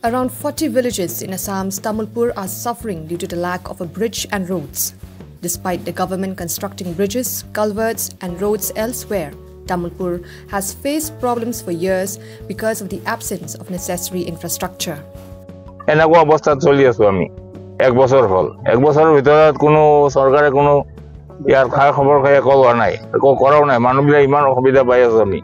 Around 40 villages in Assam's Tamulpur are suffering due to the lack of a bridge and roads. Despite the government constructing bridges, culverts and roads elsewhere, Tamulpur has faced problems for years because of the absence of necessary infrastructure. এনেকুৱা অৱস্থাত চলি আছো আমি এক বছৰ হল এক বছৰৰ ভিতৰত কোনো চৰকাৰে কোনো ইয়াৰ খবৰ একো লোৱা নাই একো কৰাও নাই মানুহবিলাক ইমান অসুবিধা পাই আছে আমি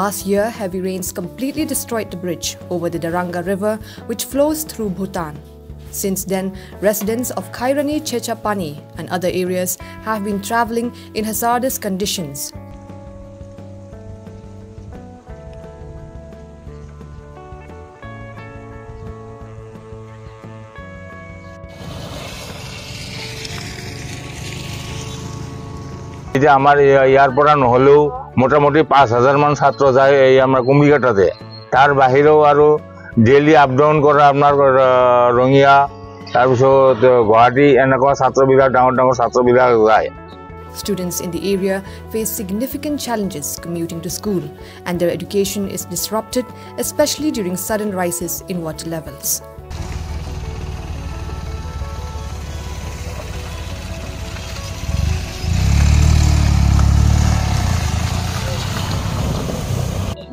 Last year, heavy rains completely destroyed the bridge over the Daranga River, which flows through Bhutan. Since then, residents of Khairani, Chechapani and other areas have been travelling in hazardous conditions. যে আমার ইয়ার পড়া নহলেও মোটামুটি 5000 মান ছাত্র যায় এই আমরা কুম্বিঘাটাতে তার বাহিরেও আর ডেইলি আপ ডাউন করা আপনার রঙিয়া তাৰপিছত গুৱাহাটী এনেকুৱা ছাত্ৰবিলাক ডাঙৰ ডাঙৰ ছাত্ৰবিলাক যায় Students in the area face significant challenges commuting to school and their education is disrupted, especially during sudden rises in water levels.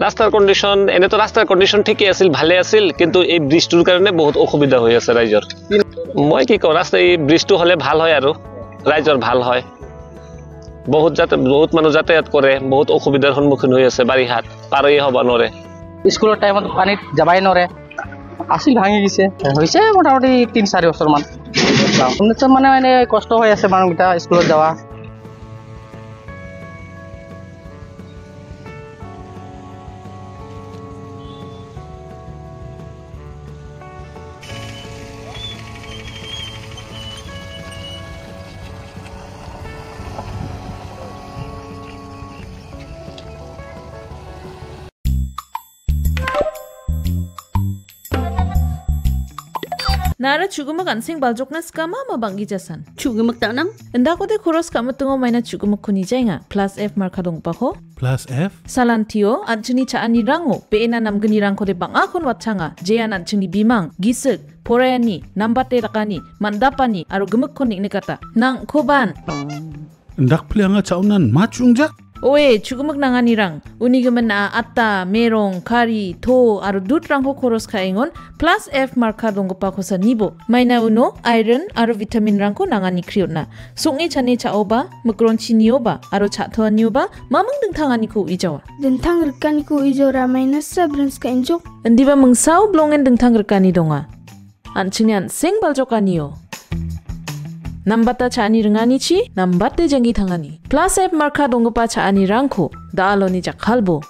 রাস্তার কন্ডিশন এনে তো রাস্তার কন্ডিশন ঠিকই আছিল ভালে আছিল কিন্তু এই ব্ৰিজটোৰ কাৰণে বহুত অসুবিধা হৈ আছে ৰাইজৰ মই কি কওঁ ৰাস্তা এই ব্ৰিজটো হলে ভাল হয় আৰু ৰাইজৰ ভাল হয় বহুত মানুহ যাতায়াত কৰে বহুত অসুবিধাৰ সন্মুখীন হৈ আছে বাৰিহাত পাৰই হ'ব নৰে স্কুলৰ টাইমত পানীত যাবাই নৰে আছিল ভাঙি গিছে হৈছে মোটামুটি 3-4 বছৰ মান মানে এনে কষ্ট হৈ আছে মানুহগিটা স্কুলত যাওয়া Nara chugumak ansing baljokna skama mabanggi jasan. Chugumak tanam? Enda kote khoros kamu tungo maina chugumak kuni jainga. Plus F markadong pako. Plus F? Salantio anchini chaani rango. Peena namgani rang kote bangakon watchanga. Jayan anchini bimang. Gisik. Porayani. Nambate rakani. Mandapani. Aro gemak konik nikata. Nang koban. Ndak plianga chaunan machungjak? Oe chugumak nangani rang. Unigaman na atta, merong, kari, to, aro dut rangko khoros kaingon. Plus F markadong pako sa nibo. Maina uno, iron, aro vitamin rangko nangani kriotna. Sungi chane chaoba, makronchi nioba, aro chathoa nioba, mamang dengtangani ko ijawa. Dentang rekani ko ijora maina sabrans ka injok. Ndiba mengsaw blongen dengtang rekani donga. Anchinian sing baljokaniyo. Nambata chaani rengani chi, nambate jangi thangani. Plus F marka dongpa chaani rangko, daaloni jakhalbo.